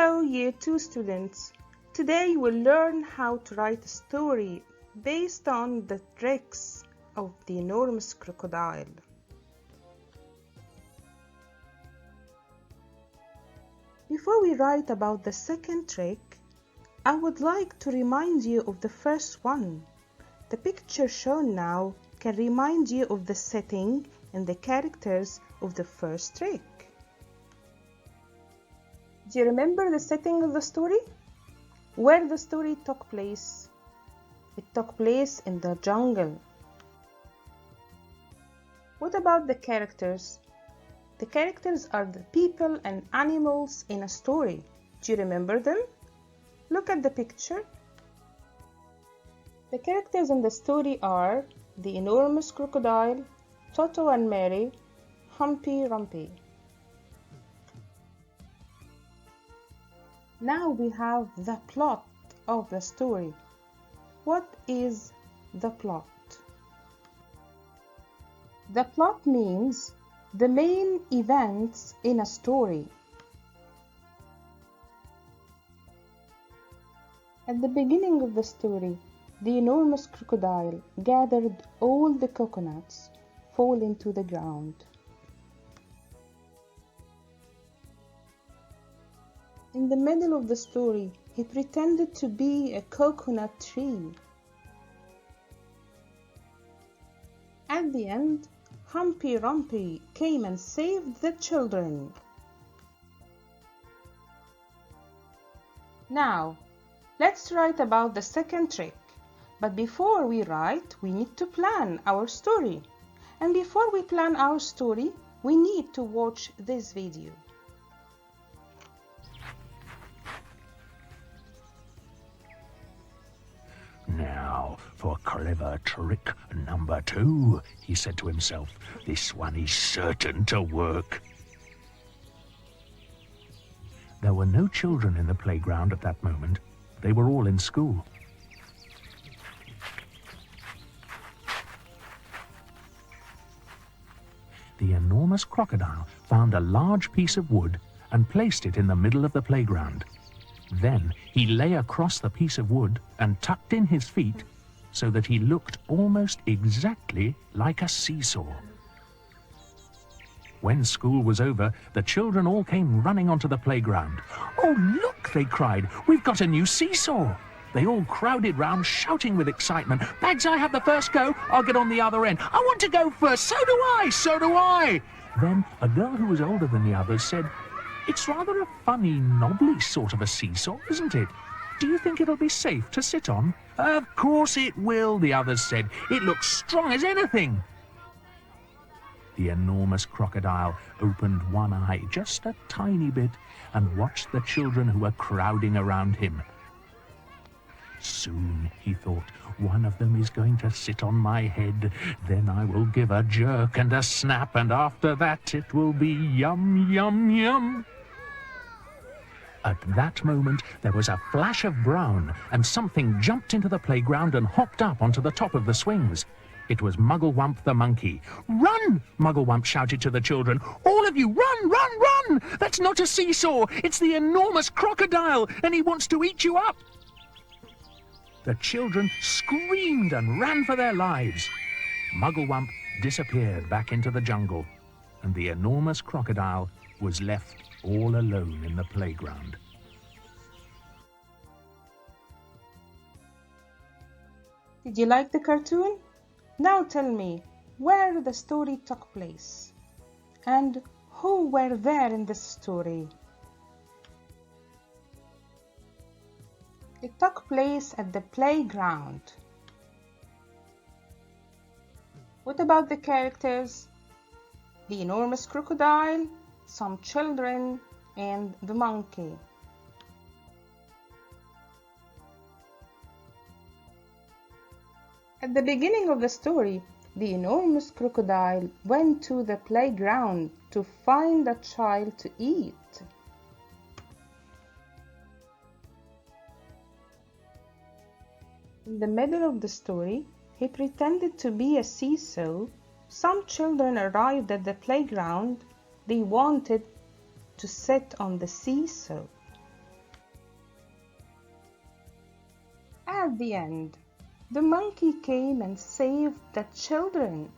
Hello, Year 2 students. Today we'll learn how to write a story based on the tricks of the enormous crocodile. Before we write about the second trick, I would like to remind you of the first one. The picture shown now can remind you of the setting and the characters of the first trick. Do you remember the setting of the story? Where the story took place? It took place in the jungle. What about the characters? The characters are the people and animals in a story. Do you remember them? Look at the picture. The characters in the story are the enormous crocodile, Toto and Mary, Humpy Rumpy. Now we have the plot of the story. What is the plot? The plot means the main events in a story. At the beginning of the story, the enormous crocodile gathered all the coconuts falling to the ground. In the middle of the story, he pretended to be a coconut tree. At the end, Humpy Rumpy came and saved the children. Now, let's write about the second trick. But before we write, we need to plan our story. And before we plan our story, we need to watch this video. Now for clever trick number 2, he said to himself. This one is certain to work. There were no children in the playground at that moment. They were all in school. The enormous crocodile found a large piece of wood and placed it in the middle of the playground. Then he lay across the piece of wood and tucked in his feet so that he looked almost exactly like a seesaw. When school was over, the children all came running onto the playground. "Oh, look," they cried, "we've got a new seesaw." They all crowded round, shouting with excitement, "Bags, I have the first go. I'll get on the other end. I want to go first. So do I. So do I." Then a girl who was older than the others said, "It's rather a funny, knobbly sort of a seesaw, isn't it? Do you think it'll be safe to sit on?" "Of course it will," the others said. "It looks strong as anything." The enormous crocodile opened one eye just a tiny bit and watched the children who were crowding around him. "Soon," he thought, "one of them is going to sit on my head. Then I will give a jerk and a snap, and after that it will be yum, yum, yum." At that moment, there was a flash of brown, and something jumped into the playground and hopped up onto the top of the swings. It was Mugglewump the monkey. "Run!" Mugglewump shouted to the children. "All of you, run, run, run! That's not a seesaw. It's the enormous crocodile, and he wants to eat you up." The children screamed and ran for their lives. Mugglewump disappeared back into the jungle, and the enormous crocodile was left all alone in the playground. Did you like the cartoon? Now tell me where the story took place and who were there in this story. It took place at the playground. What about the characters? The enormous crocodile, some children, and the monkey. At the beginning of the story, the enormous crocodile went to the playground to find a child to eat. In the middle of the story, he pretended to be a seesaw. Some children arrived at the playground. They wanted to sit on the seesaw. At the end, the monkey came and saved the children.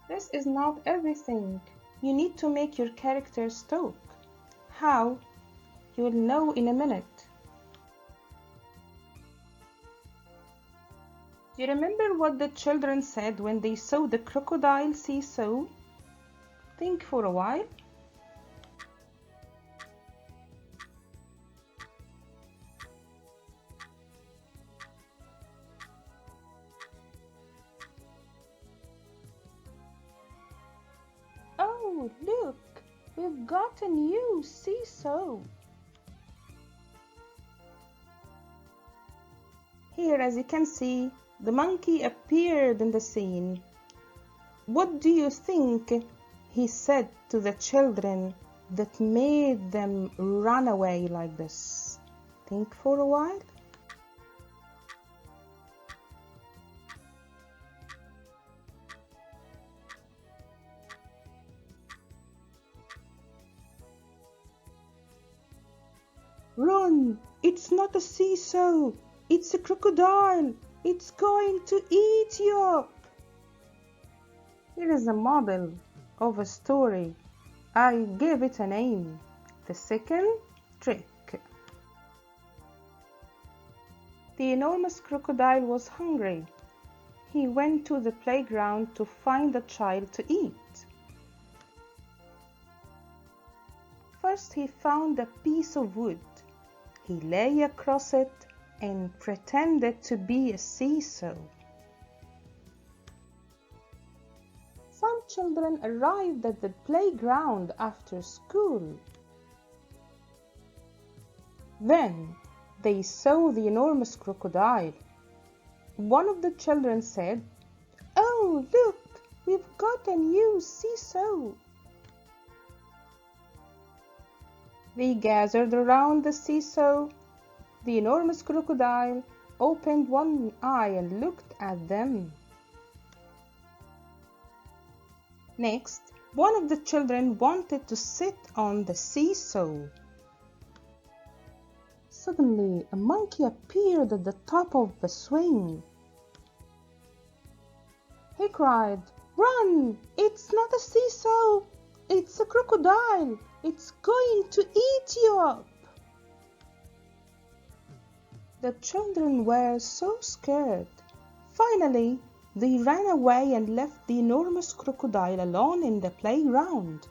This is not everything. You need to make your characters talk. How? You'll know in a minute. Do you remember what the children said when they saw the crocodile seesaw? Think for a while. Oh, look, we've got a new seesaw. Here, as you can see, the monkey appeared in the scene. What do you think he said to the children that made them run away like this? Think for a while. Run! It's not a seesaw! It's a crocodile! It's going to eat you up! Here is a model of a story. I gave it a name. The second trick. The enormous crocodile was hungry. He went to the playground to find a child to eat. First he found a piece of wood. He lay across it and pretended to be a seesaw. Some children arrived at the playground after school. Then they saw the enormous crocodile. One of the children said, "Oh, look, we've got a new seesaw." They gathered around the seesaw. The enormous crocodile opened one eye and looked at them. Next, one of the children wanted to sit on the seesaw. Suddenly, a monkey appeared at the top of the swing. He cried, "Run! It's not a seesaw! It's a crocodile! It's going to eat you up!" The children were so scared. Finally, they ran away and left the enormous crocodile alone in the playground.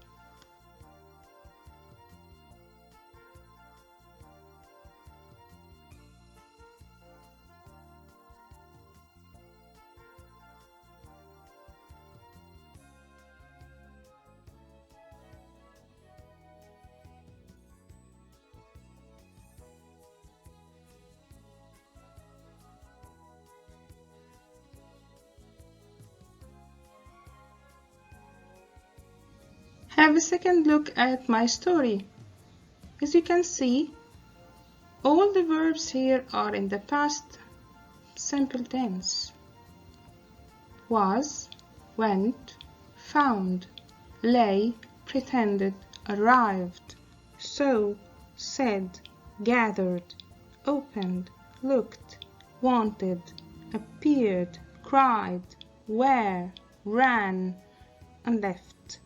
Have a second look at my story. As you can see, all the verbs here are in the past simple tense. Was, went, found, lay, pretended, arrived, saw, said, gathered, opened, looked, wanted, appeared, cried, were, ran, and left.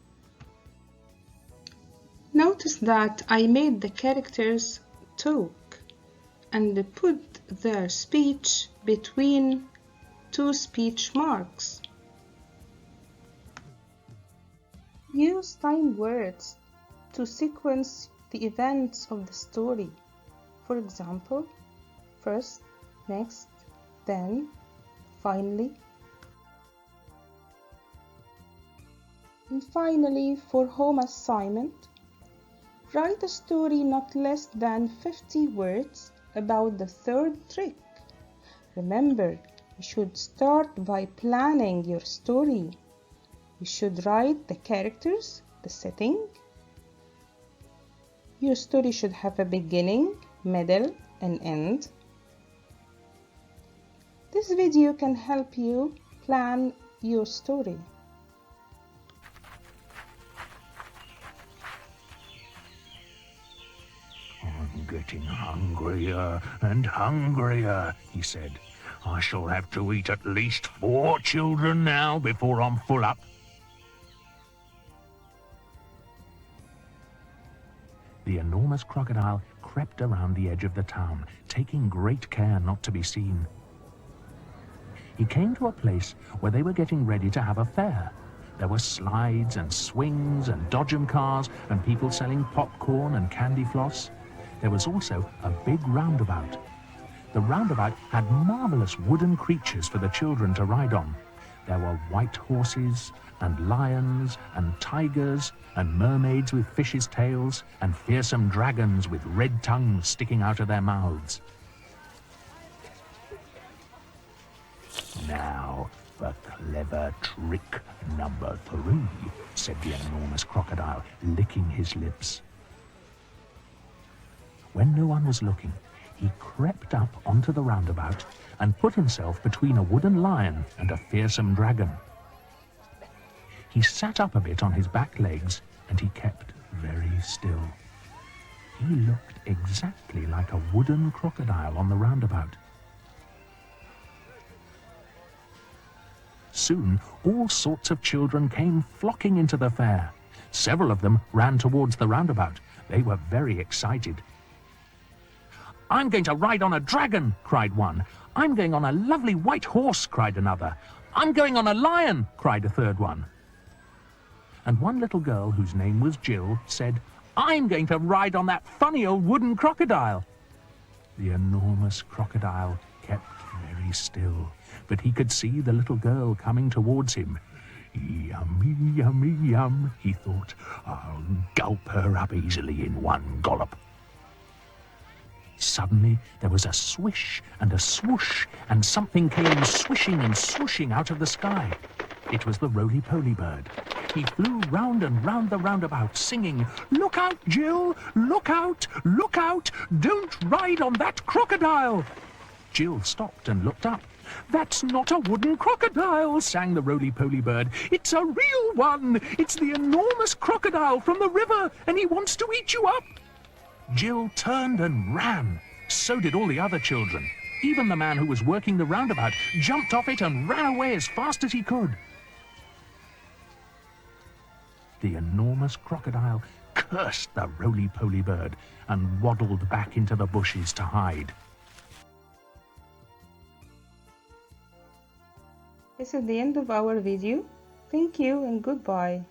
Notice that I made the characters talk and put their speech between two speech marks. Use timed words to sequence the events of the story. For example, first, next, then, finally. And finally, for home assignment, write a story not less than 50 words about the third trick. Remember, you should start by planning your story. You should write the characters, the setting. Your story should have a beginning, middle, and end. This video can help you plan your story. getting hungrier and hungrier, he said. I shall have to eat at least 4 children now before I'm full up. The enormous crocodile crept around the edge of the town, taking great care not to be seen. He came to a place where they were getting ready to have a fair. There were slides and swings and dodgem cars and people selling popcorn and candy floss. There was also a big roundabout. The roundabout had marvelous wooden creatures for the children to ride on. There were white horses and lions and tigers and mermaids with fishes' tails and fearsome dragons with red tongues sticking out of their mouths. Now for clever trick number 3, said the enormous crocodile, licking his lips. When no one was looking, he crept up onto the roundabout and put himself between a wooden lion and a fearsome dragon. He sat up a bit on his back legs and he kept very still. He looked exactly like a wooden crocodile on the roundabout. Soon, all sorts of children came flocking into the fair. Several of them ran towards the roundabout. They were very excited. "I'm going to ride on a dragon," cried one. "I'm going on a lovely white horse," cried another. "I'm going on a lion," cried a third one. And one little girl, whose name was Jill, said, "I'm going to ride on that funny old wooden crocodile." The enormous crocodile kept very still, but he could see the little girl coming towards him. "Yummy, yummy, yum," he thought. "I'll gulp her up easily in one gollop." Suddenly there was a swish and a swoosh, and something came swishing and swooshing out of the sky. It was the roly-poly bird. He flew round and round the roundabout, singing, "Look out, Jill! Look out! Look out! Don't ride on that crocodile!" Jill stopped and looked up. "That's not a wooden crocodile," sang the roly-poly bird. "It's a real one! It's the enormous crocodile from the river, and he wants to eat you up!" Jill turned and ran. So did all the other children. Even the man who was working the roundabout jumped off it and ran away as fast as he could. The enormous crocodile cursed the roly-poly bird and waddled back into the bushes to hide. This is the end of our video. Thank you and goodbye.